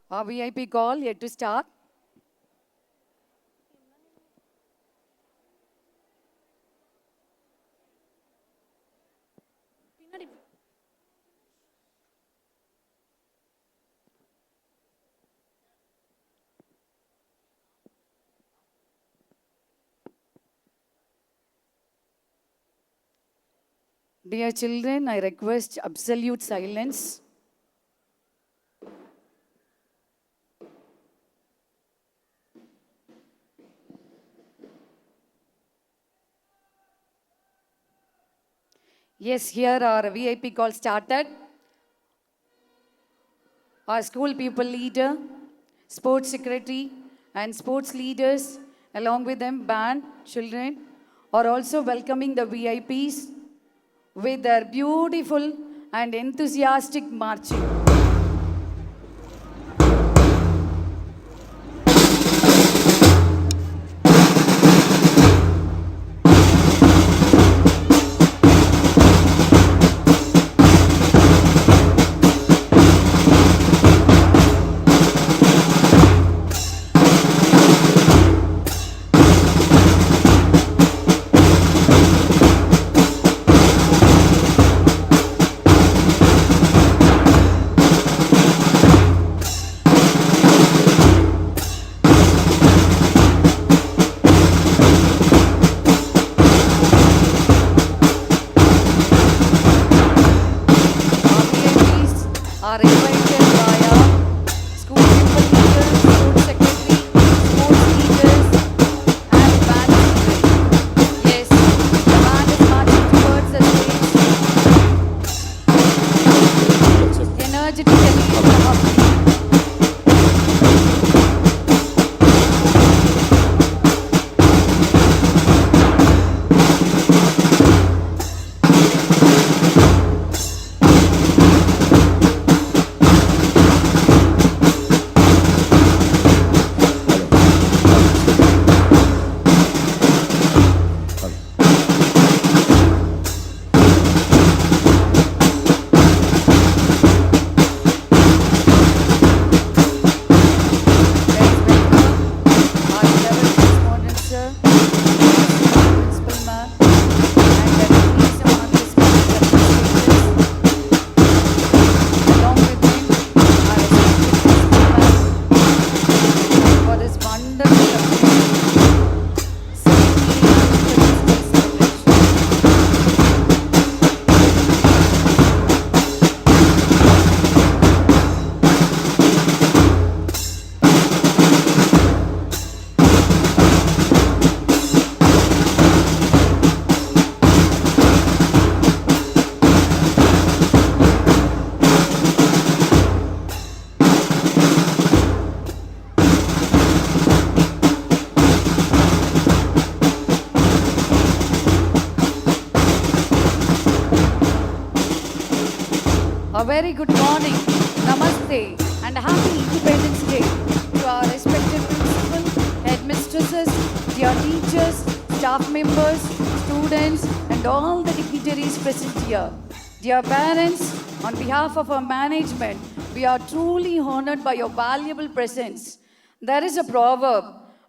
Our VIP call yet to start. Dear children, I request absolute silence. Yes, here our VIP call started. Our school people leader, sports secretary, and sports leaders, along with them, band, children, are also welcoming the VIPs with their beautiful and enthusiastic marching. Our VIPs are invited by our school people leaders, sports secretary, sports leaders, and band children. Yes, the band is marching towards the stage energetically and powerfully. Let's welcome our 11th respondent, sir, principal ma'am, and the ladies among the school administrators. Along with them, our respected principal ma'am for this wonderful occasion, celebrating Independence Day celebration. A very good morning, namaste, and happy Independence Day to our respected principal, headmistresses, dear teachers, staff members, students, and all the dignitaries present here. Dear parents, on behalf of our management, we are truly honored by your valuable presence. There is a proverb.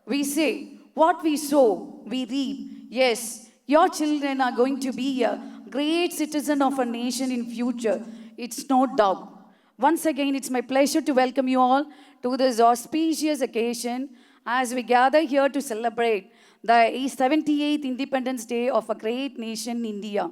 We say, what we sow, we reap. Yes, your children are going to be a great citizen of a nation in future. It's no doubt. Once again, it's my pleasure to welcome you all to this auspicious occasion as we gather here to celebrate the 78th Independence Day of a great nation, India.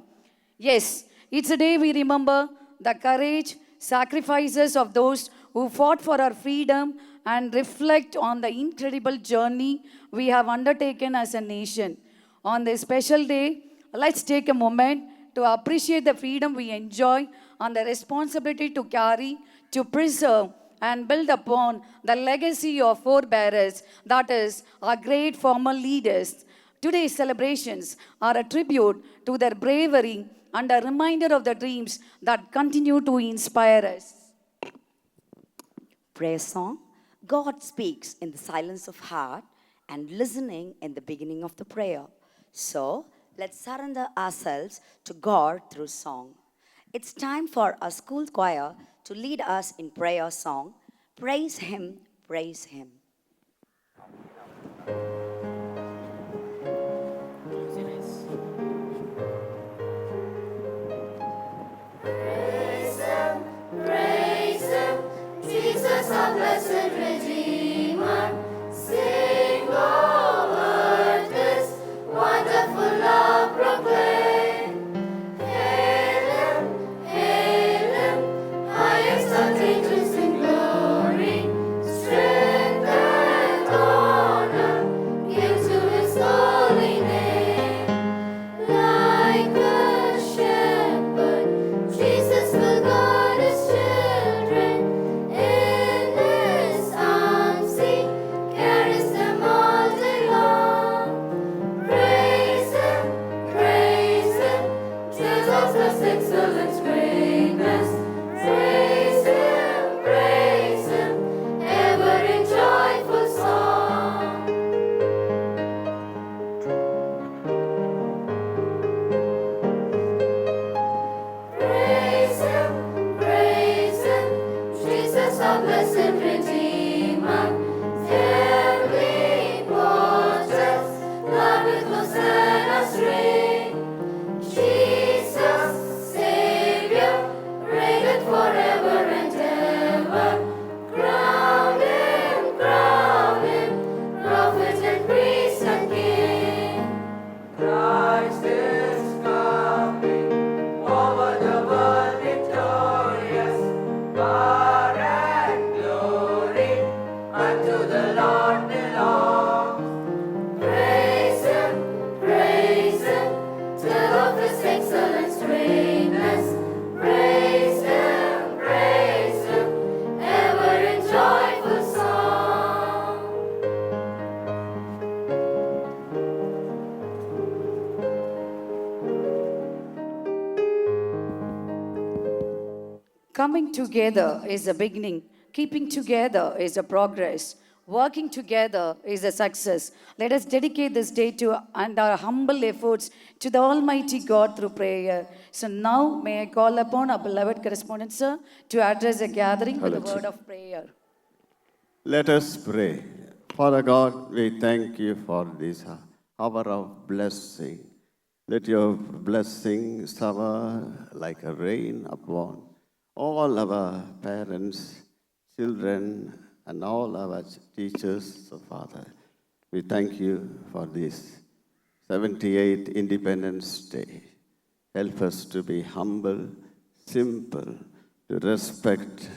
Yes, it's a day we remember the courage, sacrifices of those who fought for our freedom and reflect on the incredible journey we have undertaken as a nation. On this special day, let's take a moment to appreciate the freedom we enjoy and the responsibility to carry, to preserve, and build upon the legacy of forebearers, that is, our great former leaders. Today's celebrations are a tribute to their bravery and a reminder of the dreams that continue to inspire us. Prayer song. God speaks in the silence of heart and listening in the beginning of the prayer. So let's surrender ourselves to God through song. It's time for our school choir to lead us in prayer song. Praise Him, praise Him. Praise Him, Jesus our blessed Redeemer. Sing, O earth, His wonderful love proclaim. Hail Him, highest archangels in glory. Strength and honor give to His holy name. Like a shepherd, Jesus will guide His children. In His arms He carries them all day long. Praise Him, Jesus His excellence, greatness. Praise Him, ever in joyful song. Praise Him, Jesus our blessed Redeemer. Heavenly portraits, Lord with Hosanna's ring. Jesus, Savior, reigneth forever and ever. Crown Him, prophet and priest and king. Christ is coming over the world victorious. Power and glory unto the Lord belongs. Praise Him, tell of His excellence, greatness. Praise Him, ever in joyful song. Coming together is a beginning. Keeping together is a progress. Working together is a success. Let us dedicate this day to and our humble efforts to the Almighty God through prayer. So now may I call upon our beloved correspondent, sir, to address the gathering with a word of prayer. Let us pray. Father God, we thank you for this hour of blessing. Let your blessing shower like a rain upon all our parents, children, and all our teachers, so Father. We thank you for this 78th Independence Day. Help us to be humble, simple, to respect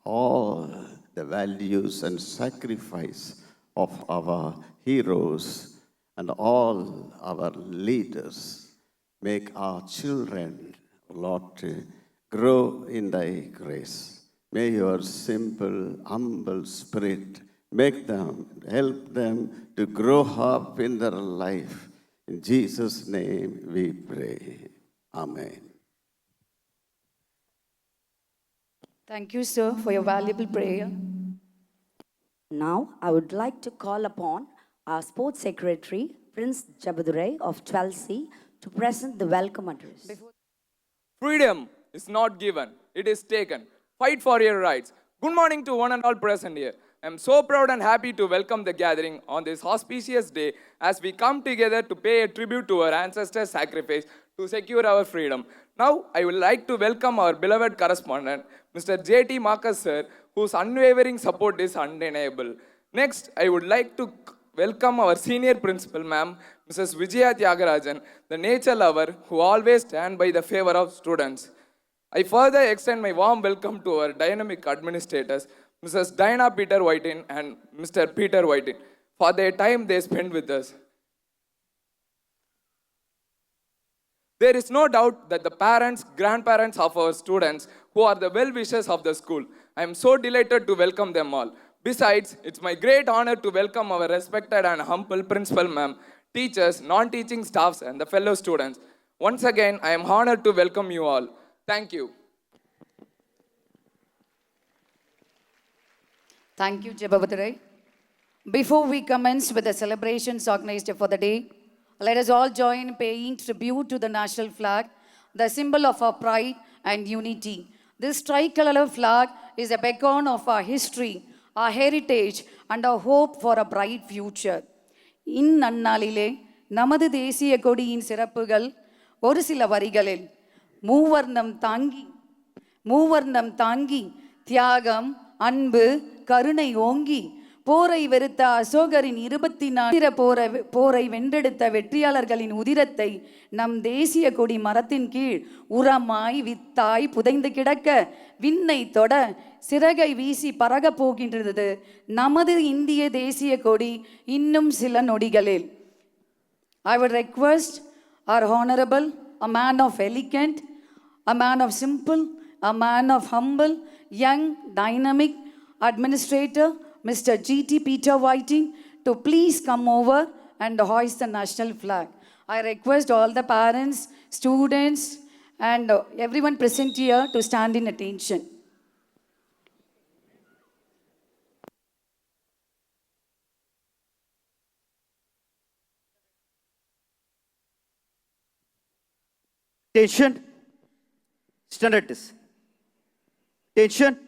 all the values and sacrifice of our heroes and all our leaders. Make our children, Lord, to grow in thy grace. May your simple, humble spirit help them to grow up in their life. In Jesus' name we pray. Amen. Thank you, sir, for your valuable prayer. Now, I would like to call upon our sports secretary, Prince Jabadurai of 12C, to present the welcome address. Freedom is not given, it is taken. Fight for your rights. Good morning to one and all present here. I am so proud and happy to welcome the gathering on this auspicious day as we come together to pay a tribute to our ancestors' sacrifice to secure our freedom. Now, I would like to welcome our beloved correspondent, Mr. J.T. Marcus, sir, whose unwavering support is undeniable. Next, I would like to welcome our senior principal, ma'am, Mrs. Vijaya Tyagarajan, the nature lover who always stands by the favor of students. I further extend my warm welcome to our dynamic administrators, Mrs. Diana Peter Whiting and Mr. Peter Whiting, for their time they spent with us. There is no doubt that the parents, grandparents of our students who are the well-wishers of the school, I am so delighted to welcome them all. Besides, it's my great honor to welcome our respected and humble principal ma'am, teachers, non-teaching staffs, and the fellow students. Once again, I am honored to welcome you all. Thank you. Thank you, Jabadurai. Before we commence with the celebrations organized for the day, let us all join paying tribute to the national flag, the symbol of our pride and unity. This tricolor flag is a beacon of our history, our heritage and our hope for a bright future. இந்நன்னாளிலே நமது தேசிய கொடியின் சிறப்புகள் ஒரு சில வரிகளில் மூவர்ணம் தாங்கி தியாகம் அன்பு கருணை ஓங்கி போரை வெறுத்த அசோகரின் 24 போரை வென்றெடுத்த வெற்றியாளர்களின் உதிரத்தை நம் தேசிய கொடி மரத்தின் கீழ் உரமாய் வித்தாய் புதைந்து கிடக்க விண்ணை தொட சிறகை வீசி பறக போகின்றது நமது இந்திய தேசிய கொடி இன்னும் சில நொடிகளில். I would request our honorable, a man of elegant, a man of simple, a man of humble, young, dynamic administrator, Mr. G.T. Peter Whiting, to please come over and hoist the national flag. I request all the parents, students, and everyone present here to stand in attention. Attention. Stand at this. Attention.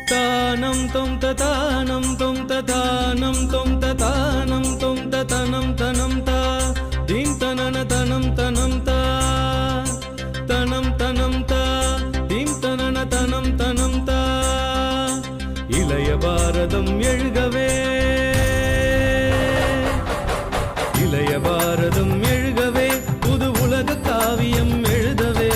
तानं तं ततानं तं ततानं तं ततानं तं ततनं तनं ता दीं तनन तनं तनं ता तनं तनं ता दीं तनन तनं तनं ता இளைய பாரதம் எழுகவே இளைய பாரதம் எழுகவே புது உலக காவியம் எழுதவே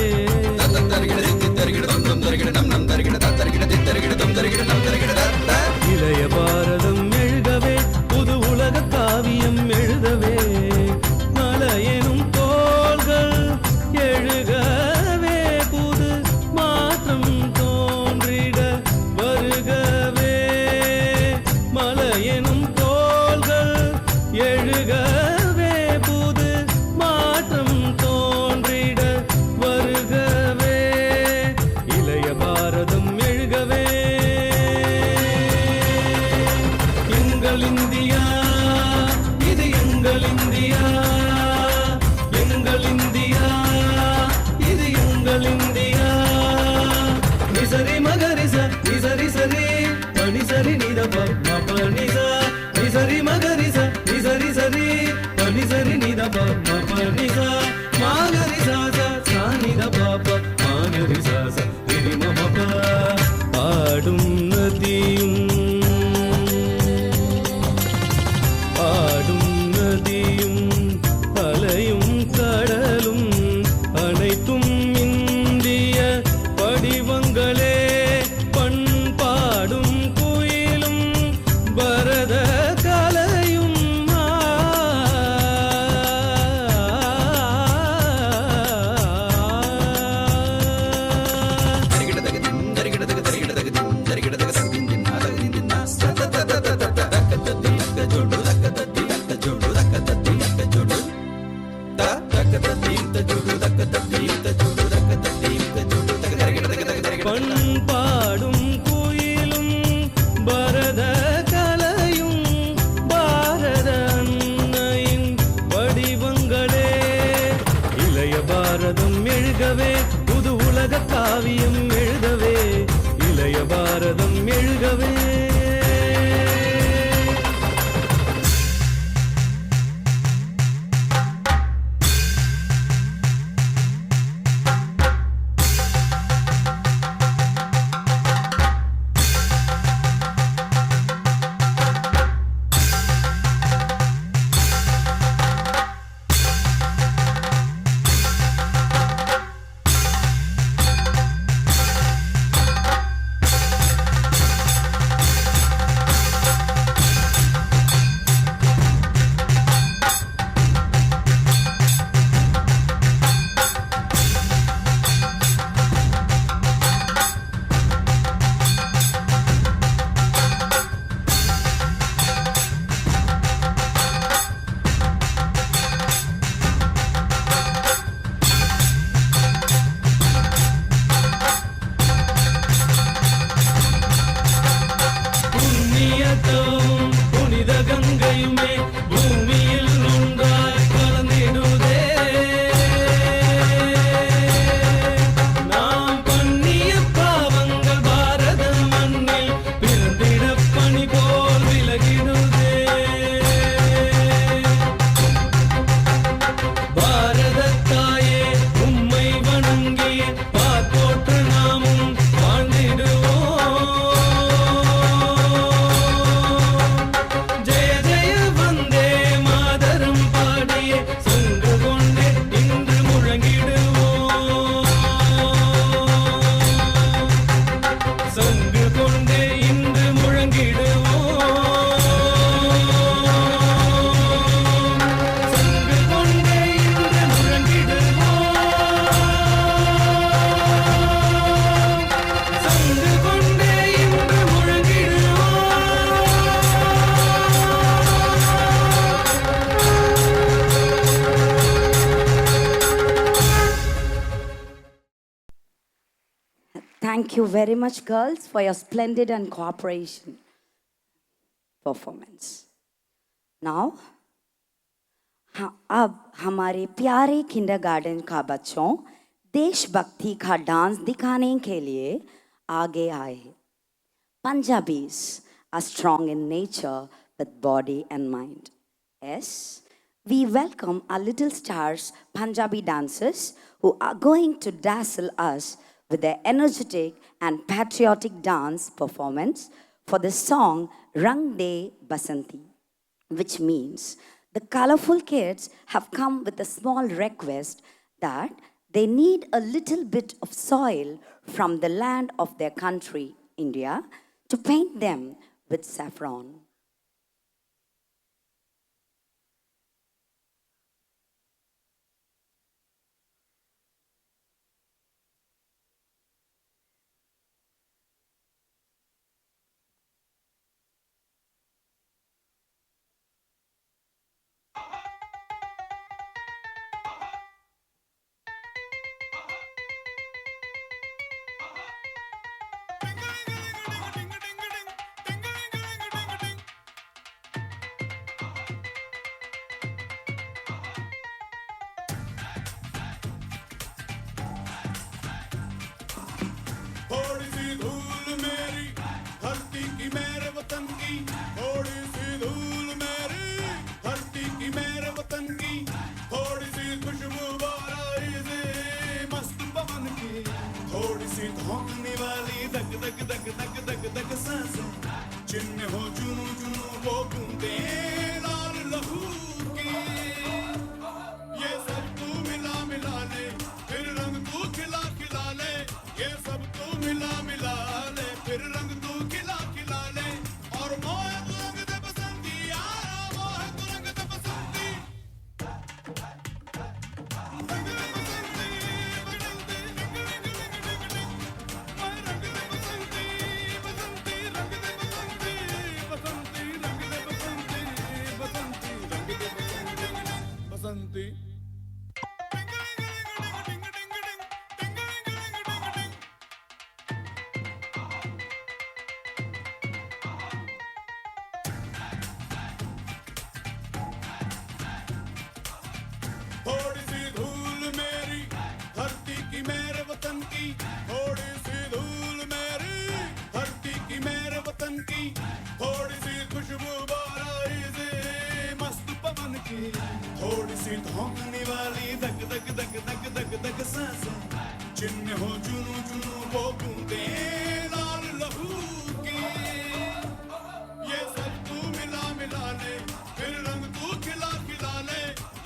இளைய பாரதம் எழுகவே புது உலக காவியம் எழுதவே மலையெனும் தோள்கள் எழுகவே புது மாற்றம் தோன்றிட வருகவே மலையெனும் தோள்கள் எழுகவே புது மாற்றம் தோன்றிட வருகவே இளைய பாரதம் எழுகவே எங்கள் இந்தியா இது எங்கள் இந்தியா எங்கள் இந்தியா இது எங்கள் இந்தியா நிசரி மகரிச நிசரி சரி பனி சரி நிதப மபனிச நிசரி மகரிச நிசரி சரி பனி சரி நிதப மபனிச மாகரிசா சா நிதப மாகரிசா ச நிரி மமப பாடும் நதியும் ஆடும் நதியும் அலையும் கடலும் அனைத்தும் இந்திய படிவங்களே பண்பாடும் குயிலும் பரத கலையும் பண்பாடும் குயிலும் பரத கலையும் பாரத அன்னையின் வடிவங்களே இளைய பாரதம் எழுகவே புது உலக காவியம் எழுதவே இளைய பாரதம் எழுகவே. புனித கங்கையுமே பூமியில் ஒன்றாய் கலந்திடுதே. நாம் பண்ணிய பாவங்கள் பாரத மண்ணில் பிறந்திட பனி போல் விலகிடுதே. பாரத தாயே உம்மை வணங்கி பார்ப்போற்று நாமும் வாழ்ந்திடுவோம். Thank you very much, girls, for your splendid and cooperation performance. Now, अब हमारे प्यारे किंडरगार्टन का बच्चों देशभक्ति का डांस दिखाने के लिए आगे आए. Punjabis are strong in nature with body and mind. Yes, we welcome our little stars Punjabi dancers who are going to dazzle us with their energetic and patriotic dance performance for the song Rang De Basanti, which means the colorful kids have come with a small request that they need a little bit of soil from the land of their country, India, to paint them with saffron. थोड़ी सी धूल मेरी धरती की मेरे वतन की, थोड़ी सी धूल मेरी धरती की मेरे वतन की, थोड़ी सी खुशबू बाराई से मस्त पवन की, थोड़ी सी धोखने वाली धक धक धक धक धक धक सांसें, जिनमें हो जुनू जुनू वो बूंदें लाल लहू की, ये सब तू मिला मिला ले फिर रंग तू खिला खिला ले, ये सब तू मिला मिला ले फिर रंग तू खिला खिला ले, और मोह तू रंग दे बसंती यारा, मोह तू रंग दे बसंती, रंग दे बसंती, रंग दे बसंती, रंग दे बसंती, चिन्ह हो जुनू जुनू वो बूंदे लाल लहू की ये सब तू मिला मिला ले फिर रंग तू खिला खिला ले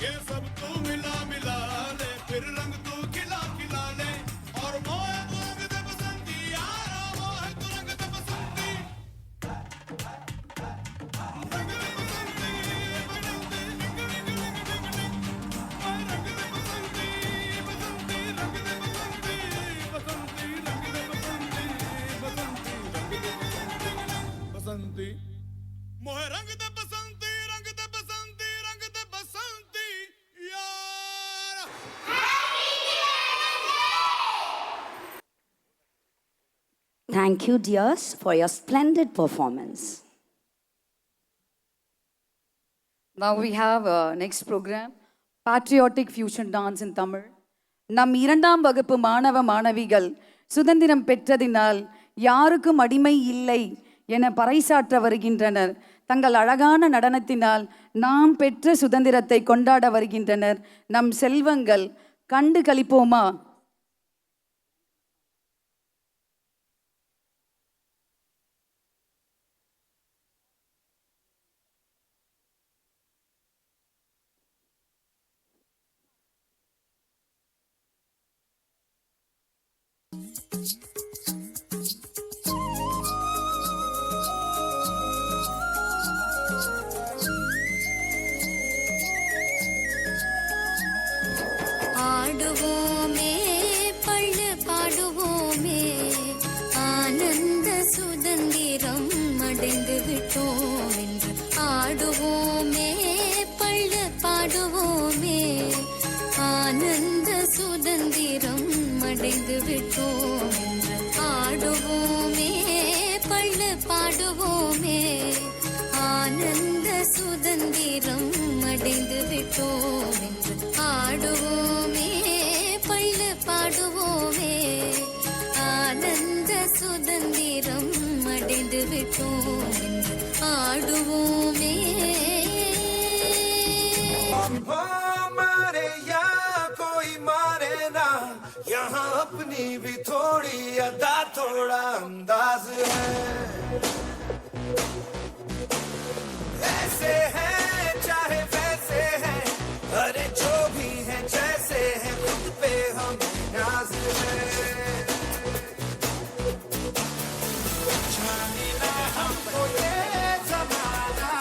ये सब तू मिला मिला ले फिर रंग तू खिला खिला ले और मोह तू रंग दे बसंती यारा मोह तू रंग दे बसंती रंग दे बसंती बसंती मोहे रंग दे बसंती रंग दे बसंती रंग दे बसंती यार Thank you, dears, for your splendid performance. Now we have next program, Patriotic Fusion Dance in Tamil. நம் 2ஆம் வகுப்பு மாணவ மாணவிகள் சுதந்திரம் பெற்றதினால் யாருக்கும் அடிமை இல்லை என பறைசாற்ற வருகின்றனர். தங்கள் அழகான நடனத்தினால் நாம் பெற்ற சுதந்திரத்தை கொண்டாட வருகின்றனர். நம் செல்வங்கள் கண்டு களிப்போமா? ஆடுவோமே பள்ளு பாடுவோமே ஆனந்த சுதந்திரம் அடைந்து விட்டோம் என்று ஆடுவோமே பள்ளு பாடுவோமே ஆனந்த சுதந்திரம் அடைந்து விட்டோம் என்று ஆடுவோமே பள்ளு பாடுவோமே ஆனந்த சுதந்திரம் அடைந்து விட்டோம் என்று ஆடுவோமே பள்ளு பாடுவோமே ஆனந்த சுதந்திரம் அடைந்து விட்டோம் என்று ஆடுவோமே मारे या कोई मारे ना यहाँ अपनी भी थोड़ी अदा थोड़ा अंदाज है ऐसे है चाहे वैसे है अरे जो भी है जैसे है खुद पे हम नाज है जाने ना हमको ये जमाना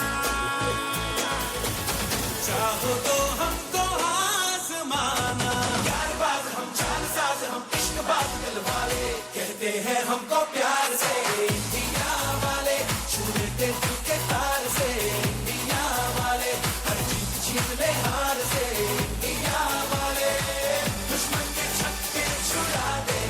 चाहो तो हमको आसमाना यार बाज हम चाल साज हम इश्क बात दिल वाले कहते हैं हमको प्यार से इंडिया वाले छू लेते दिल के तार से इंडिया वाले हर जीत जीत ले हार से इंडिया वाले दुश्मन के छक्के छुड़ा दे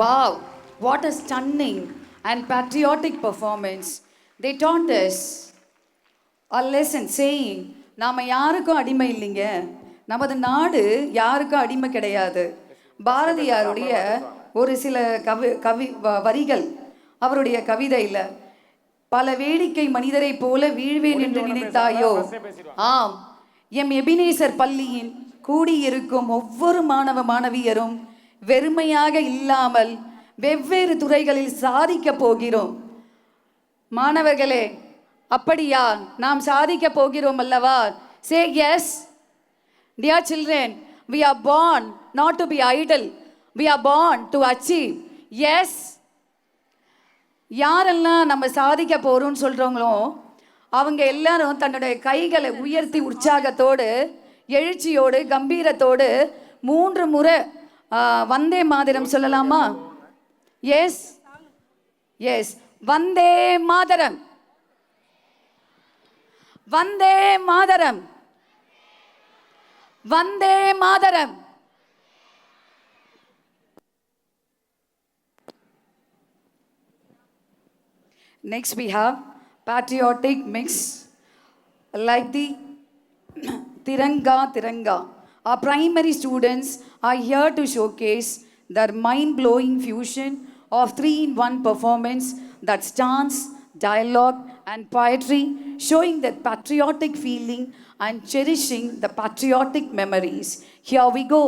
Wow, what a stunning and patriotic performance. They taught us a lesson saying, நாம யாருக்கும் அடிமை இல்லைங்க, நமது நாடு யாருக்கும் அடிமை கிடையாது. பாரதியாருடைய ஒரு சில வரிகள் அவருடைய கவிதையில், பல வேடிக்கை மனிதரை போல வீழ்வேன் என்று நினைத்தாயோ, ஆம், எம் எபினேசர் பள்ளியின் கூடியிருக்கும் ஒவ்வொரு மாணவ மாணவியரும் வெறுமையாக இல்லாமல் வெவ்வேறு துறைகளில் சாதிக்க போகிறோம். மாணவர்களே, அப்படியா? நாம் சாதிக்க போகிறோம் அல்லவா? Say yes. Dear children, we are born not to be idle. We are born to achieve. Yes. யாரெல்லாம் நம்ம சாதிக்க போகிறோம்னு சொல்கிறவங்களோ அவங்க எல்லாரும் தன்னுடைய கைகளை உயர்த்தி உற்சாகத்தோடு, எழுச்சியோடு, கம்பீரத்தோடு 3 முறை வந்தே மாதரம் சொல்லலாமா? Yes yes, Vande Mataram, Vande Mataram, Vande Mataram. Next we have patriotic mix like the Tiranga Tiranga. Our primary students are here to showcase their mind-blowing fusion of 3-in-1 performance that's dance, dialogue and poetry, showing that patriotic feeling and cherishing the patriotic memories. Here we go.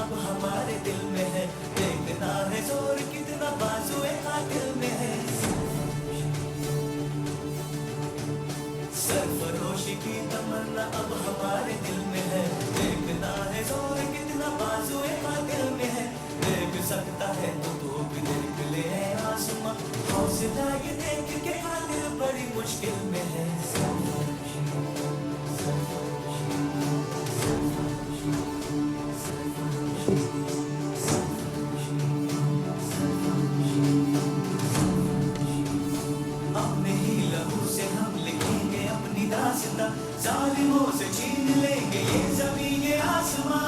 अब हमारे दिल में है, देखना है जोर कितना बाजुए कातिल में है। सरफरोशी की तमन्ना अब हमारे दिल में है, देखना है जोर कितना बाजुए कातिल में है। देख सकता है तो भी देख ले आसमां, हौसला ये देख के कातिल बड़ी मुश्किल में है। जालिमों से छीन लेंगे ये ज़मीन ये आसमां,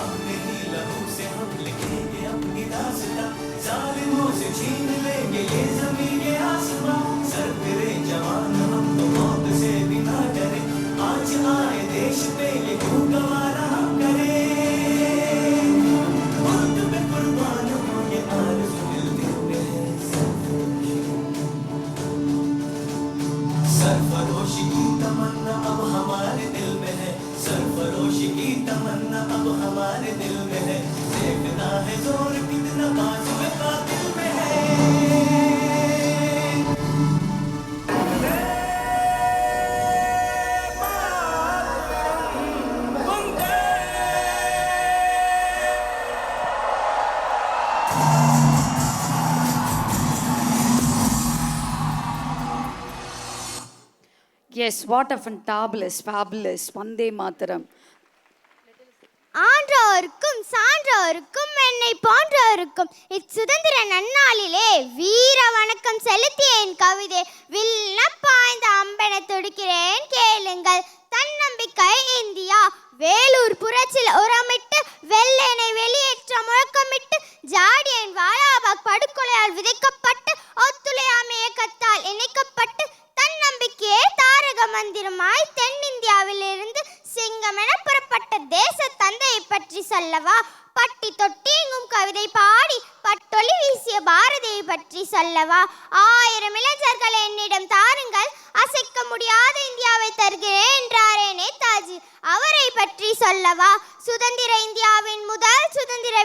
अपने ही लहू से हम लिखेंगे अपनी दास्तां। जालिमों से छीन लेंगे ये ज़मीन ये आसमां, सर फिरे जवान हम तो मौत से भी ना डरे। आज आए देश पे ये क्यों गवारा हम करें, मुल्क में कुर्बान हो ये आरज़ू दिल में है। सरफरोशी की तमन्ना अब हमारे दिल में है, सरफरोशी की तमन्ना अब हमारे दिल में है। देखना है जोर कितना बाजुए कातिल में है। Yes, what a fantabulous, fabulous Vande Mataram. ஆன்றோருக்கும் சான்றோருக்கும் என்னை போன்றோருக்கும் இச்சுதந்திர நன்னாளிலே வீர வணக்கம் செலுத்திய என் கவிதை வில்லம் பாய்ந்த அம்பென துடிக்கிறேன் கேளுங்கள். தன்னம்பிக்கை இந்தியா வேலூர் புரட்சியில் உரமிட்டு வெள்ளனை வெளியேற்ற முழக்கமிட்டு ஜாடியன் வாலாபாக் படுகொலையால் விதைக்கப்பட்டு ஒத்துழையாமை இயக்கத்தால் இணைக்கப்பட்டு தன்னம்பிக்கையே தாரக மந்திரமாய் தென்னிந்தியாவில் இருந்து சிங்கமென புறப்பட்ட தேச தந்தையை பற்றி சொல்லவா? பட்டி தொட்டியெங்கும் கவிதை பாடி பட்டொலி வீசிய பாரதியை பற்றி சொல்லவா? 1000 இளைஞர்கள் என்னிடம் தாருங்கள், அசைக்க முடியாத இந்தியாவை தருகிறேன் என்றாரே நேதாஜி, அவரை பற்றி சொல்லவா? சுதந்திர இந்தியாவின் முதல் சுதந்திர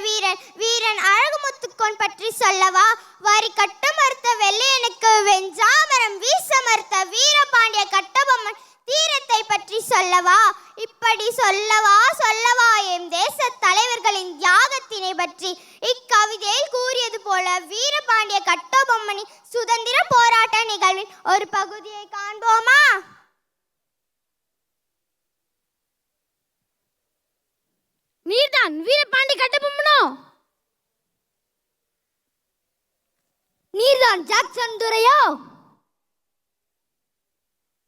வீரன் அழகுமுத்துக்கோன் பற்றி சொல்லவா? வரி கட்ட மறுத்த வெள்ளையனுக்கு வெஞ்சாமரம் வீச மறுத்த வீரபாண்டிய கட்டபொம்மன் தீரத்தை பற்றி சொல்லவா? இப்படி சொல்லவா எம் தேச தலைவர்களின் தியாகத்தினை பற்றி இக்கவிதையில் கூறியது போல வீரபாண்டிய கட்டபொம்மனின் சுதந்திர போராட்ட நிகழ்வின் ஒரு பகுதியை காண்போமா? நீர்தான் வீரபாண்டிய கட்டபொம்மனோ? நீர்தான் ஜாக்சன் துரையோ?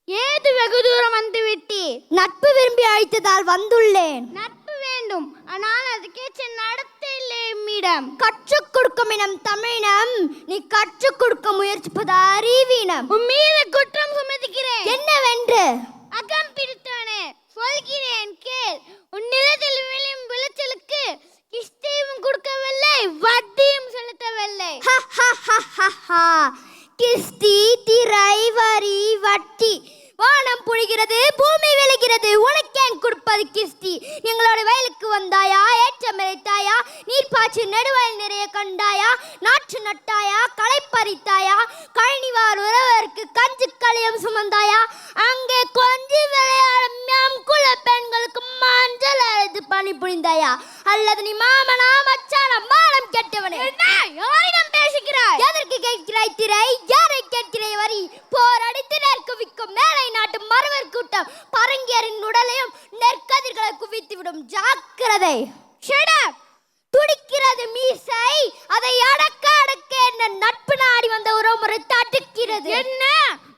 ஏது வெகு தூரம் வந்து விட்டி? நட்பு விரும்பி அழைத்ததால் வந்துள்ளேன். நட்பு வேண்டும், ஆனால் அதுக்கேற்ற நடத்தை இல்லை எம்மிடம். கற்றுக் கொடுக்கும் இனம் தமிழினம், நீ கற்றுக் கொடுக்க முயற்சிப்பது அறிவீனம். உன் மீது குற்றம் சுமத்துகிறேன். என்னவென்று? அகம் பிடித்தவனே, சொல்கிறேன் கேள். உன் நிலத்தில் விளையும் விளைச்சலுக்கு கிஸ்தியும் கொடுக்கவில்லை, வட்டியும் செலுத்தவில்லை. கிஸ்தி, திரை, வரி, வட்டி, வானம் புழிகிறது, பூமி விளைகிறது, உனக்கேன் கொடுப்பது கிஸ்தி? எங்களோட வயலுக்கு வந்தாயா, ஏற்றம் இறைத்தாயா, நீர் பாய்ச்சி நெடுவயல் நிறைய கண்டாயா, நாற்று நட்டாயா, களை பறித்தாயா, கழனிவார் உறவருக்கு கஞ்சி களியம் சுமந்தாயா, அங்கே கொஞ்சி விளையாடும் நம் குல பெண்களுக்கு மஞ்சள் அழைத்து பணி புரிந்தாயா, அல்லது நீ மாமனா மச்சானா மானம் கெட்டவனே? யாரிடம் பேசுகிறாய்? எதற்கு கேட்கிறாய் திரை? யாரை கேட்கிறாய் வரி? போரடித்து குவிக்கும் மேலை நாட்டு மறவர் கூட்டம் பரங்கியரின் உடலையும் நெற்கதிர்களை குவித்துவிடும், ஜாக்கிரதை. துடிக்கிறது மீசை, அதை அடக்க என்ன நட்பு நாடி வந்த உறவுமுறை தடுக்கிறது. என்ன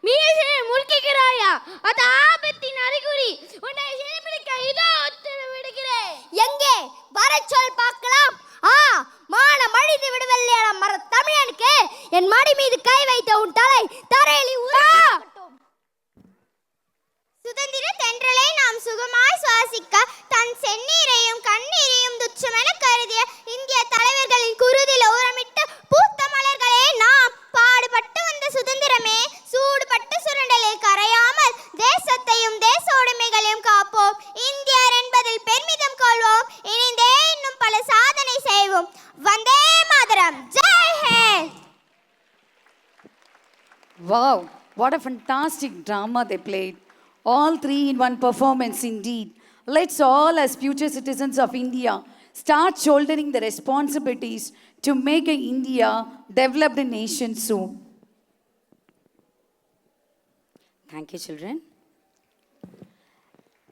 மீசையை முழுக்கிறாயா? அது ஆபத்தின் அறிகுறி. உன்னை சிறைபிடிக்க இதோ உத்தரவிடுகிறேன். எங்கே வர சொல் பார்க்கலாம். மானம் அழிந்து விடுவல்லையா மர தமிழனுக்கு? என் மடி மீது கை வைத்த உன் தலை தரையிலி சுதந்திர தென்றலை நாம் சுகமாய் சுவாசிக்க தன் செந்நீரையும் கண்ணீரையும் துச்சமென கருதிய இந்திய தலைவர்களின் குருதியில் ஊறமிட்டு பூத்த மலர்களே நாம் பாடுபட்டு வந்த சுதந்திரமே, சூடுபட்டு சுரண்டலில் கரையாமல் தேசத்தையும் தேச உடைமைகளையும் காப்போம். இந்தியர் என்பதில் பெருமிதம் கொள்வோம். இணைந்தே இன்னும் பல சாதனை செய்வோம். வந்தே மாதரம். ஜெய் ஹிந்த். Wow, what a fantastic drama they played. All three in one performance indeed. Let's all, as future citizens of India, start shouldering the responsibilities to make a India developed nation soon. Thank you, children.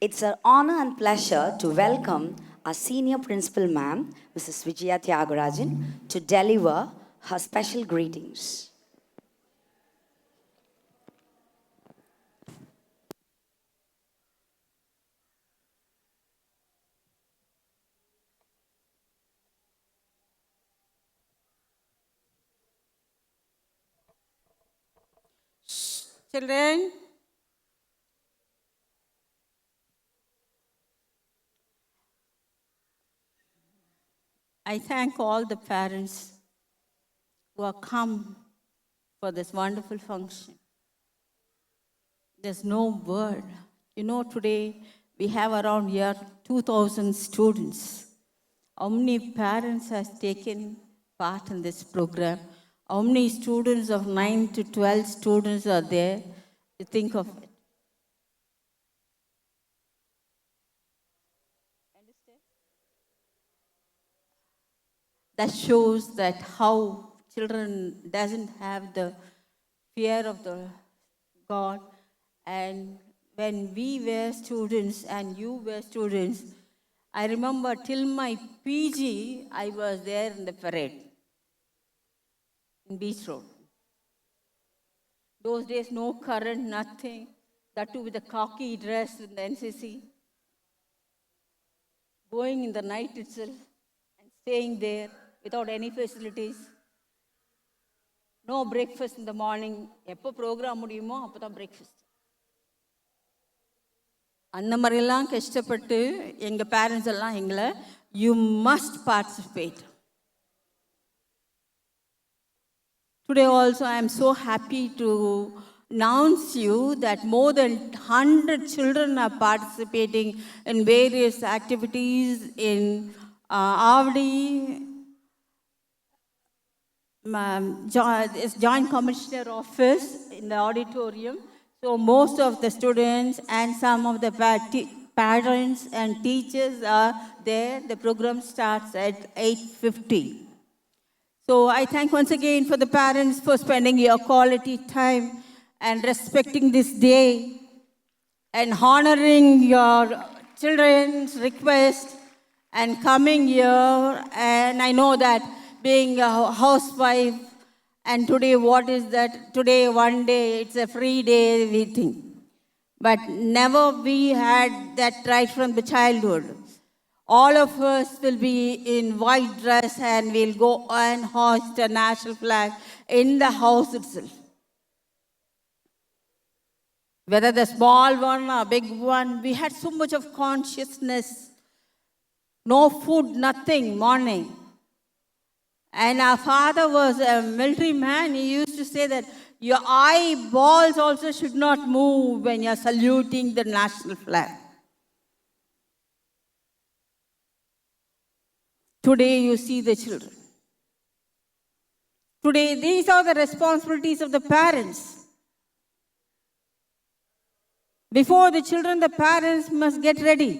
It's an honor and pleasure to welcome our senior principal ma'am, Mrs. Vijaya Tyagarajan, to deliver her special greetings. Children, I thank all the parents who have come for this wonderful function. There's no word. You know, today we have around here 2,000 students. How many parents has taken part in this program? How many students of 9 to 12 students are there? You think of it. Understand? That shows that how children doesn't have the fear of the God. And when we were students and you were students, I remember till my PG, I was there in the parade in Beach Road. Those days, no current, nothing. That too with the khaki dress in the NCC. Going in the night itself and staying there without any facilities. No breakfast in the morning. எப்போ program முடியுமோ அப்போ தான் breakfast. அந்த மாதிரிலாம் கஷ்டப்பட்டு எங்கள் parents எல்லாம் எங்களை you must participate. Today also I am so happy to announce you that more than 100 children are participating in various activities in Avdi, Joint Commissioner Office in the auditorium. So most of the students and some of the parents and teachers are there. The program starts at 8:50. So I thank once again for the parents for spending your quality time and respecting this day and honoring your children's request and coming here. And I know that being a housewife, and today what is that? Today one day, it's a free day we think. But never we had that right from the childhood. All of us will be in white dress and we'll go and hoist a national flag in the house itself. Whether the small one or big one, we had so much of consciousness. No food, nothing, morning. And our father was a military man. He used to say that your eyeballs also should not move when you're saluting the national flag. Today you see the children. Today these are the responsibilities of the parents. Before the children, the parents must get ready.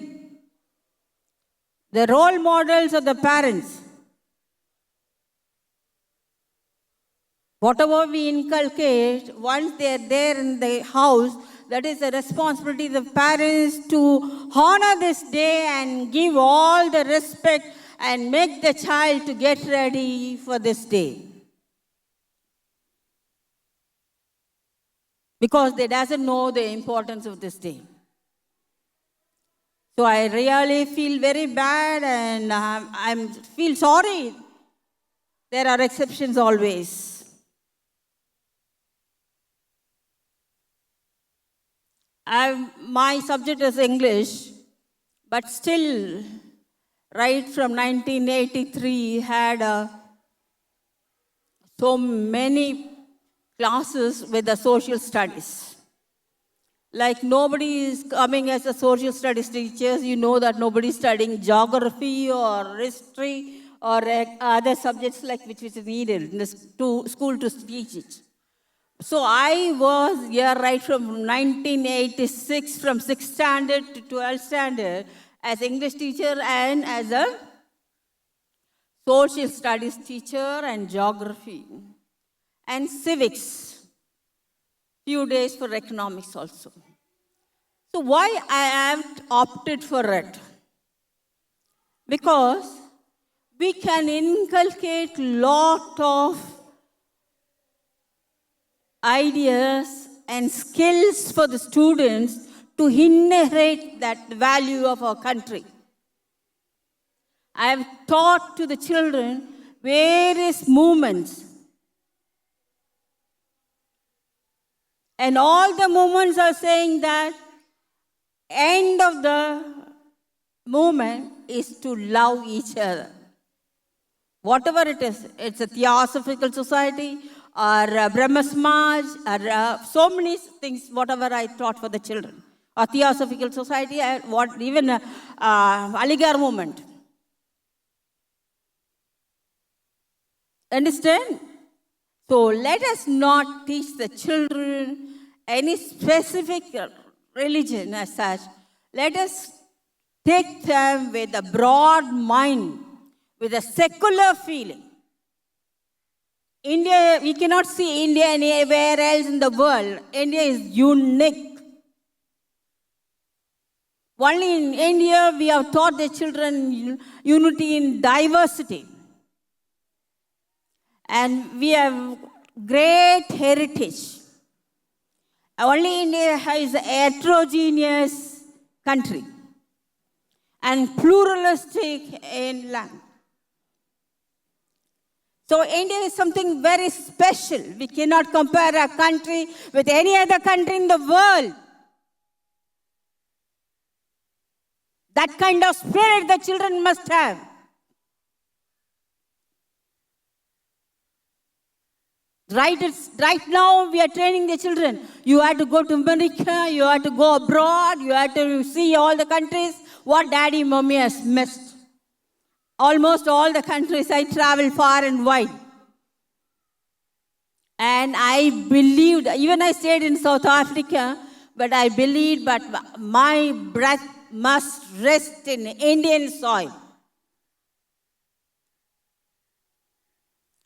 The role models of the parents. Whatever we inculcate, once they are there in the house, that is the responsibility of the parents to honor this day and give all the respect and make the child to get ready for this day. Because they doesn't know the importance of this day. So I really feel very bad and I feel sorry. There are exceptions always. My subject is English, but still, right from 1983, had so many classes with the social studies. Like nobody is coming as a social studies teachers, you know that nobody is studying geography or history or other subjects like which is needed in the school to teach it. So I was here right from 1986, from 6th standard to 12th standard, as English teacher and as a social studies teacher and geography and civics. Few days for economics also. So why I have opted for it? Because we can inculcate lot of ideas and skills for the students to inherit that value of our country. I have taught to the children various movements. And all the movements are saying that end of the movement is to love each other. Whatever it is, it's a Theosophical Society or Brahma Samaj or so many things, whatever I taught for the children. Or Theosophical Society, even Aligarh movement. Understand? So let us not teach the children any specific religion as such. Let us take them with a broad mind, with a secular feeling. India, we cannot see India anywhere else in the world. India is unique. Only in India, we have taught the children unity in diversity. And we have great heritage. Only India is a heterogeneous country and pluralistic in land. So India is something very special. We cannot compare our country with any other country in the world. That kind of spirit the children must have. Right now, we are training the children. You have to go to America, you have to go abroad, you have to see all the countries. What daddy, mommy has missed. Almost all the countries I travel far and wide. And I believed, even I stayed in South Africa, but I believed, but my breath must rest in Indian soil.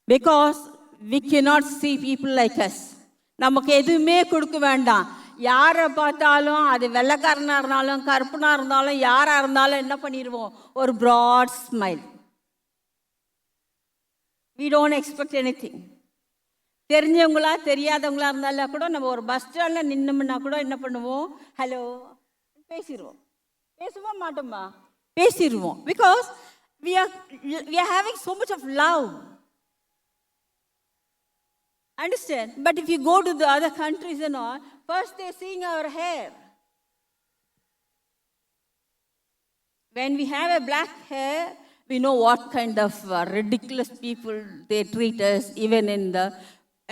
Because we cannot see people like us. நமக்கு எதுவுமே கொடுக்க வேண்டாம். யாரை பார்த்தாலும் அது வெள்ளைக்காரனாக இருந்தாலும் கருப்பனாக இருந்தாலும் யாராக இருந்தாலும் என்ன பண்ணிடுவோம், ஒரு broad smile. We don't expect anything. தெரிஞ்சவங்களா தெரியாதவங்களா இருந்தாலும் கூட நம்ம ஒரு பஸ் ஸ்டாண்டில் நின்னோம்னா கூட என்ன பண்ணுவோம், ஹலோ பேசிடுவோம். பேசுவோமா மாட்டோமா, பேசிடுவோம். Because we are having so much of love. Understand? But if you go to the other countries and all, first they're seeing our hair. When we have a black hair, we know what kind of ridiculous people they treat us, even in the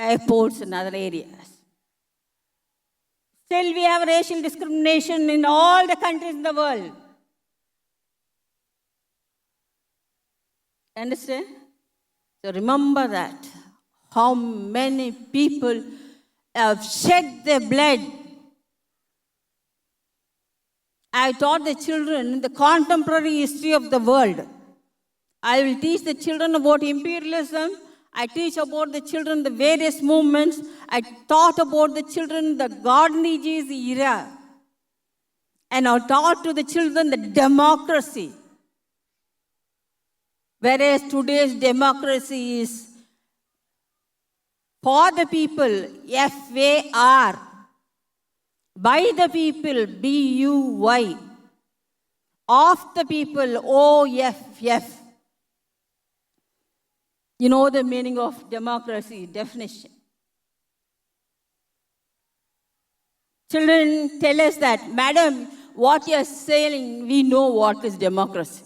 airports and other areas. Still, we have racial discrimination in all the countries in the world. Understand? So remember that. How many people have shed their blood. I taught the children the contemporary history of the world. I will teach the children about imperialism. I teach about the children the various movements. I taught about the children the Gandhiji's era. And I taught to the children the democracy. Whereas today's democracy is for the people, FAR. By the people, BUY. Of the people, OFF. You know the meaning of democracy definition. Children tell us that, Madam, what you are saying, we know what is democracy.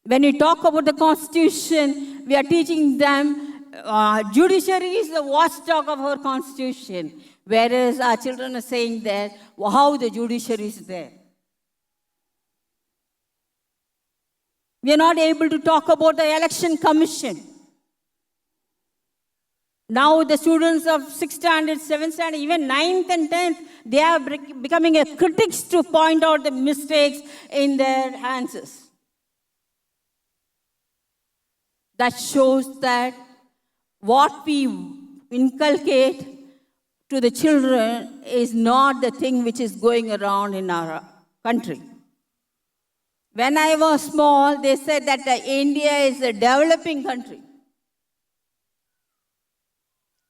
When we talk about the Constitution, we are teaching them judiciary is the watchdog of our Constitution. Whereas our children are saying that, how the judiciary is there. We are not able to talk about the election commission. Now the students of 6th standard, 7th standard, even 9th and 10th, they are becoming a critics to point out the mistakes in their answers. That shows that what we inculcate to the children is not the thing which is going around in our country. When I was small, they said that India is a developing country.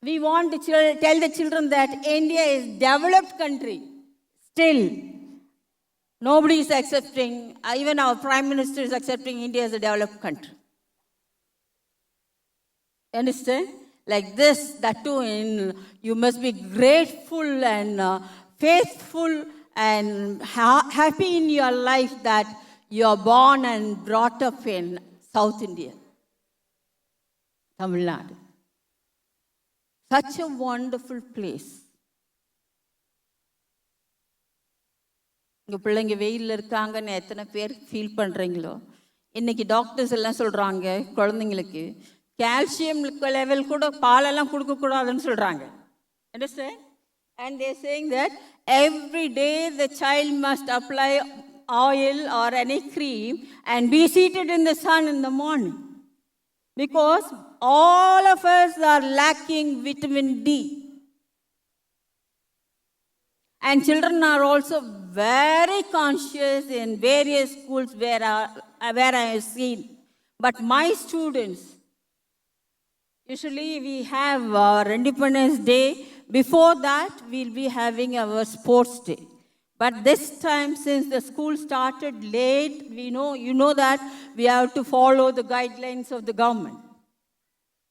We want to tell the children that India is a developed country. Still, nobody is accepting, even our Prime Minister is accepting India as a developed country. Understand? Like this, that too, you must be grateful and faithful and happy in your life that you are born and brought up in South India, Tamil Nadu. Such a wonderful place. உங்கள் பிள்ளைங்க வெயிலில் இருக்காங்கன்னு எத்தனை பேர் feel பண்ணுறீங்களோ, இன்றைக்கி doctors எல்லாம் சொல்கிறாங்க குழந்தைங்களுக்கு கால்சியம் லெவல் கூட பாலெல்லாம் கொடுக்கக்கூடாதுன்னு சொல்கிறாங்க. Understand? And they're saying that every day the child must apply oil or any cream and be seated in the sun in the morning. Because all of us are lacking vitamin D. And And children are also very conscious in various schools where I have seen. But my students, usually we have our Independence Day. Before that, we'll be having our sports day. But this time, since the school started late, you know that we have to follow the guidelines of the government.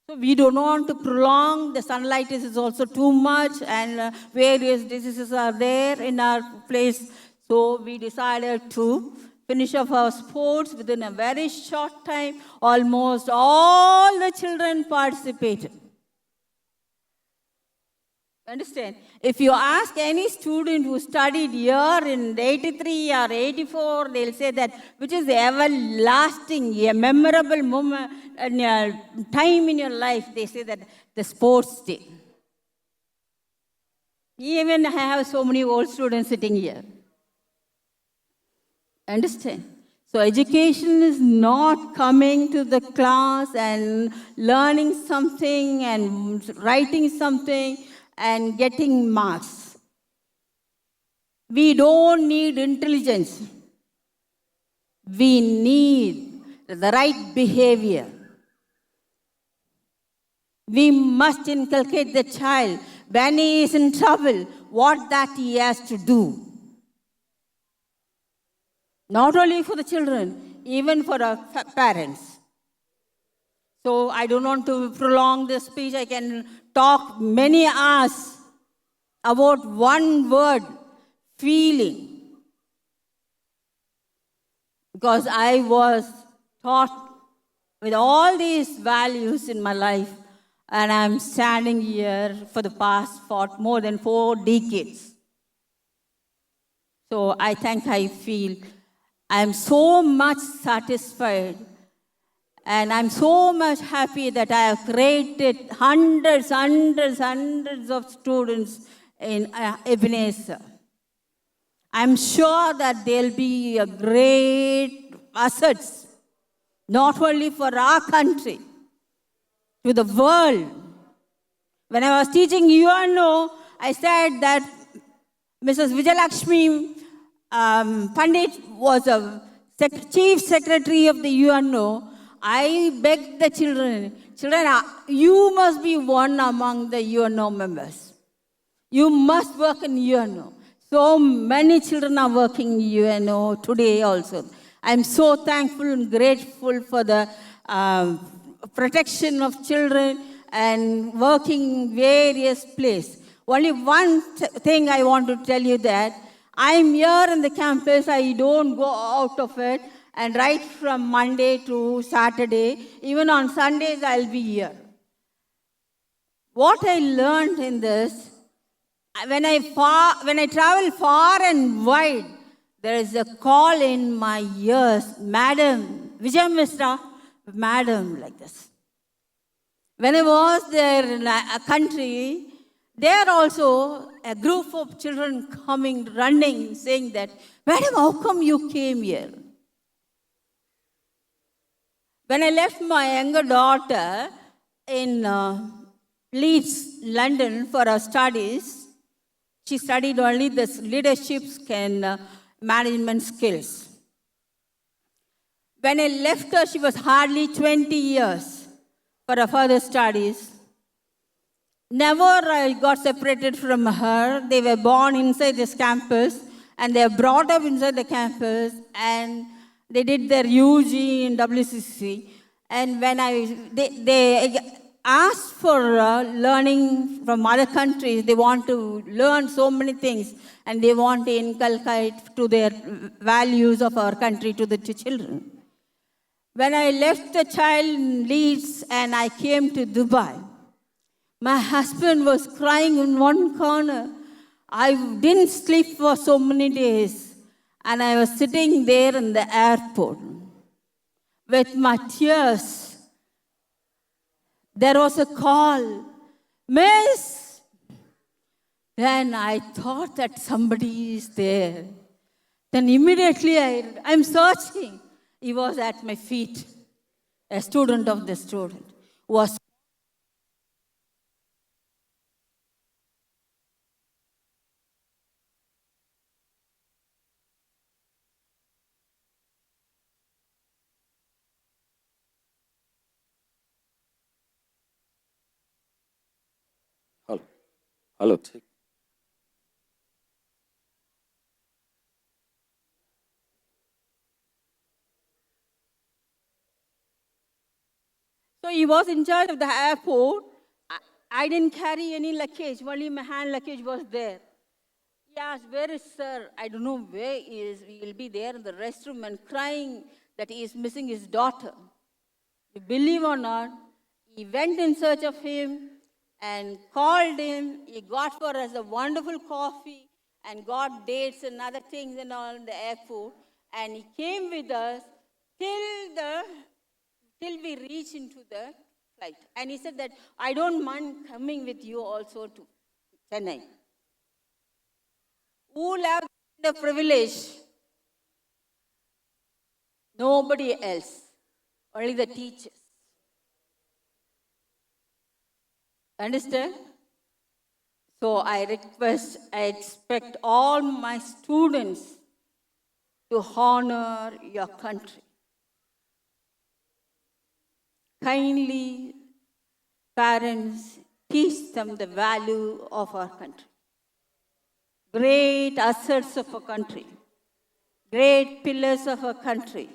So we don't want to prolong. The sunlight is also too much, and various diseases are there in our place. So we decided to finish off our sports within a very short time. Almost all the children participated. Understand? If you ask any student who studied here in 83 or 84, they'll say that which is the everlasting, a memorable moment, time in your life, they say that the sports day. Even I have so many old students sitting here. Understand? So education is not coming to the class and learning something and writing something and getting marks. We don't need intelligence. We need the right behavior. We must inculcate the child when he is in trouble, what that he has to do. Not only for the children, even for our parents. So I don't want to prolong the speech. I can talk many hours about one word, feeling. Because I was taught with all these values in my life, and I'm standing here for the past more than 4 decades. So I feel I'm so much satisfied, and I'm so much happy that I have created hundreds of students in Ebenezer. I'm sure that they'll be a great assets, not only for our country, to the world. When I was teaching UNO, I said that Mrs. Vijayalakshmi Pandit was a chief secretary of the UNO. I begged the children, you must be one among the UNO members. You must work in UNO. So many children are working in UNO today also. I'm so thankful and grateful for the protection of children and working various places. Only one thing I want to tell you that I'm here in the campus, I don't go out of it, and right from Monday to Saturday, even on Sundays I'll be here. What I learned in this, when I travel far and wide, there is a call in my ears, Madam, Vijay Mishra, Madam, like this. When I was there in a country, there also a group of children coming, running, saying that, Madam, how come you came here? When I left my younger daughter in Leeds, London for her studies, she studied only this leadership and management skills. When I left her, she was hardly 20 years for her further studies. Never I got separated from her. They were born inside this campus, and they were brought up inside the campus, and they did their UG in WCC. And when they asked for learning from other countries, they want to learn so many things, and they want to inculcate to their values of our country to the children. When I left the child in Leeds and I came to Dubai, my husband was crying in one corner. I didn't sleep for so many days, and I was sitting there in the airport with my tears. There was a call, Miss. Then I thought that somebody is there. Then immediately I'm searching. He was at my feet, a student of the student, was Hello. So he was in charge of the airport. I didn't carry any luggage, only my hand luggage was there. He asked, "Where is sir?" I don't know where he is. He will be there in the restroom and crying that he is missing his daughter. You believe or not, he went in search of him and called him. He got for us a wonderful coffee and got dates and other things and all in the airport. And he came with us till we reached into the flight. And he said that, "I don't mind coming with you also to Chennai." Who have the privilege? Nobody else, only the teachers. Understand? So I expect all my students to honor your country. Kindly, parents, teach them the value of our country. Great assets of a country, great pillars of a country.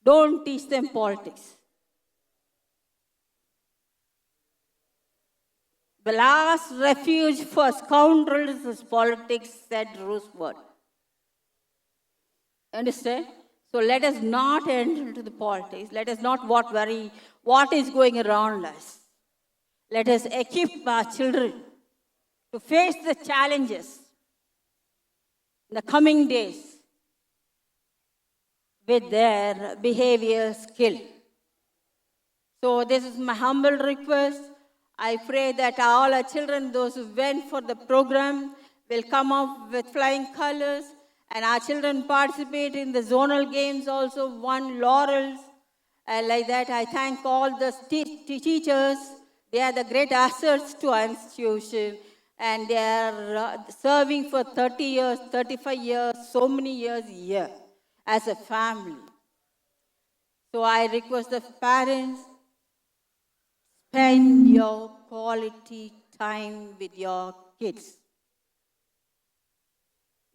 Don't teach them politics. The last refuge for scoundrels is politics, said Roosevelt. Understand? So let us not enter into the politics. Let us not worry what is going around us. Let us equip our children to face the challenges in the coming days with their behavior skill. So this is my humble request. I pray that all our children, those who went for the program, will come up with flying colors, and our children participate in the zonal games also, won laurels. And like that, I thank all the teachers. They are the great assets to our institution. And they are serving for 30 years, 35 years, so many years here as a family. So I request the parents, spend your quality time with your kids.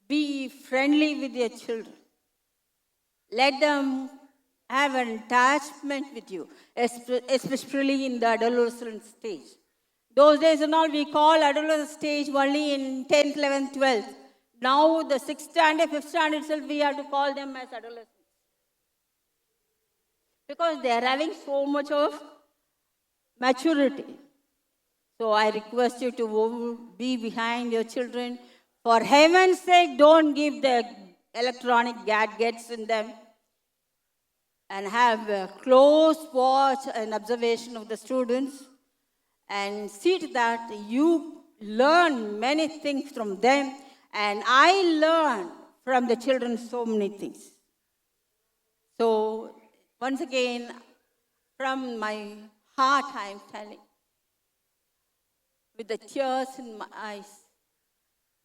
Be friendly with your children. Let them have an attachment with you, especially in the adolescent stage. Those days and all, we call adolescent stage only in 10th, 11th, 12th. Now, the 6th standard, 5th standard itself, we have to call them as adolescents. Because they are having so much of maturity. So I request you to be behind your children. For heaven's sake, don't give the electronic gadgets in them. And have a close watch and observation of the students. And see to that you learn many things from them. And I learn from the children so many things. So once again, from my heart I am telling, with the tears in my eyes,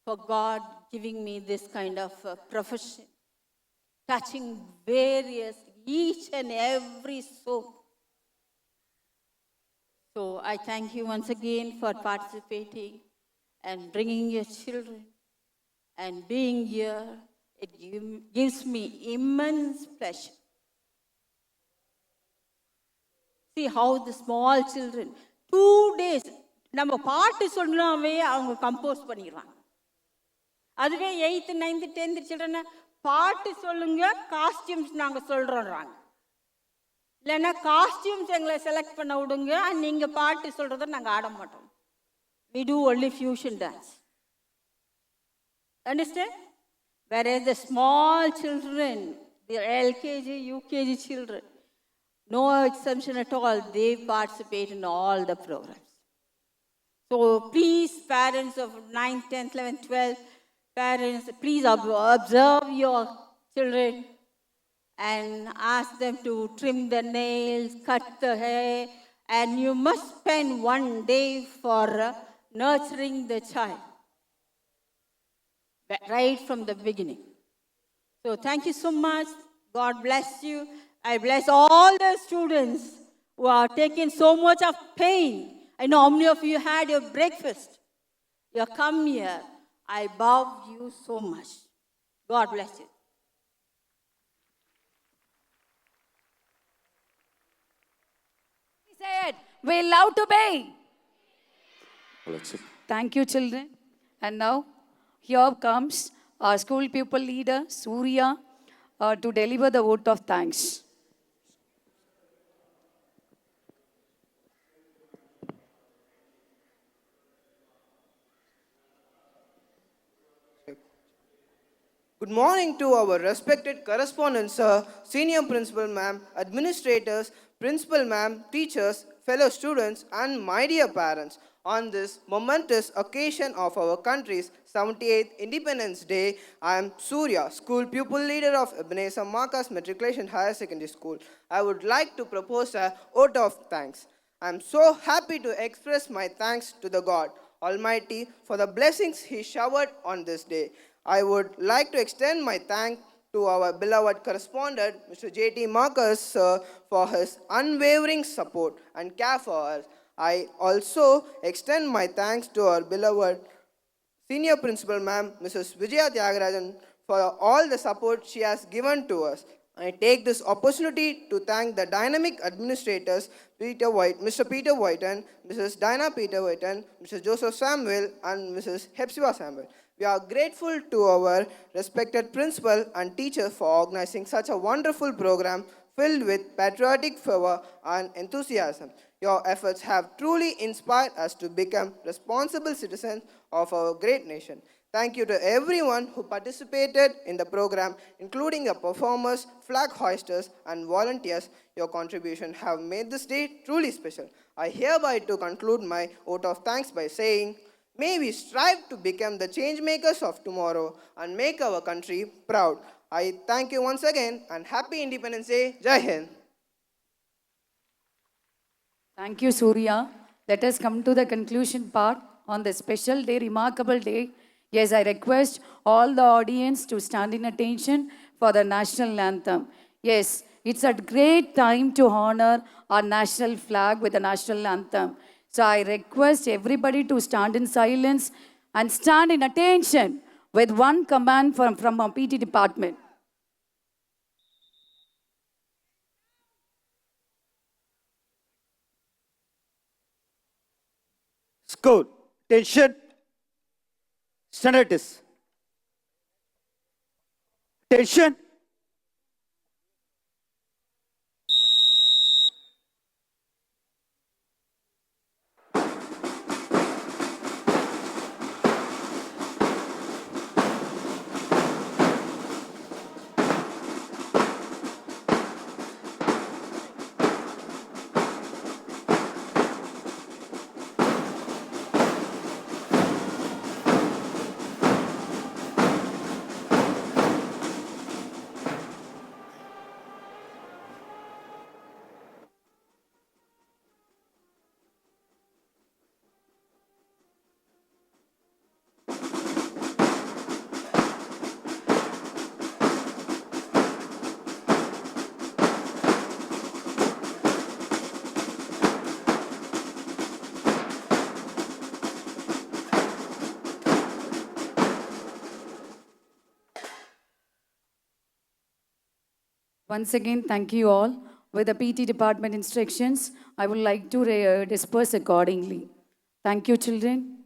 for God giving me this kind of profession, touching each and every soul. So I thank you once again for participating and bringing your children and being here. It gives me immense pleasure. See how the small children, 2 days, நம்ம பாட்டு சொன்னாவே அவங்க compose பண்ணிடுவாங்க. அதுவே 8th, 9th, 10th சில்ட்ரனை பாட்டு சொல்லுங்க, costumes நாங்கள் சொல்கிறோன்றாங்க. இல்லைன்னா காஸ்டியூம்ஸ் எங்களை செலக்ட் பண்ண விடுங்க, நீங்கள் பாட்டு சொல்கிறத நாங்கள் ஆட மாட்டோம். We do only fusion dance. Understand? Whereas the small children, the LKG, UKG children, no exemption at all, they participate in all the programs. So please, parents of 9th, 10th, 11th, 12th, parents, please observe your children and ask them to trim the nails, cut the hair, and you must spend 1 day for nurturing the child right from the beginning. So thank you so much. God bless you. I bless all the students who are taking so much of pain. I know how many of you had your breakfast. You come here. I bow you so much. God bless you. Say it. We love to be. Let's Thank you, children. And now, here comes our school pupil leader, Surya, to deliver the vote of thanks. Good morning to our respected correspondents, sir, senior principal ma'am, administrators, principal ma'am, teachers, fellow students, and my dear parents. On this momentous occasion of our country's 78th Independence Day, I am Surya, school pupil leader of Ebenezer Marcus Matriculation Higher Secondary School. I would like to propose a vote of thanks. I am so happy to express my thanks to the God Almighty for the blessings He showered on this day. I would like to extend my thanks to our beloved correspondent, Mr. J.T. Marcus, sir, for his unwavering support and care for us. I also extend my thanks to our beloved senior principal, ma'am, Mrs. Vijaya Tyagarajan, for all the support she has given to us. I take this opportunity to thank the dynamic administrators, Mr. Peter Whiten, Mrs. Dinah Peter Whiten, Mr. Joseph Samuel, and Mrs. Hepzibah Samuel. We are grateful to our respected principal and teachers for organizing such a wonderful program filled with patriotic fervor and enthusiasm. Your efforts have truly inspired us to become responsible citizens of our great nation. Thank you to everyone who participated in the program, including the performers, flag hoisters, and volunteers. Your contribution have made this day truly special. I hereby to conclude my vote of thanks by saying, may we strive to become the change makers of tomorrow and make our country proud. I thank you once again and happy Independence Day. Jai Hind. Thank you, Surya. Let us come to the conclusion part on this special day, remarkable day. Yes, I request all the audience to stand in attention for the national anthem. Yes, it's a great time to honor our national flag with the national anthem. So I request everybody to stand in silence and stand in attention with one command from our PT department. School. Attention. Standards. Attention. Once again, thank you all. With the PT department instructions, I would like to disperse accordingly. Thank you, children.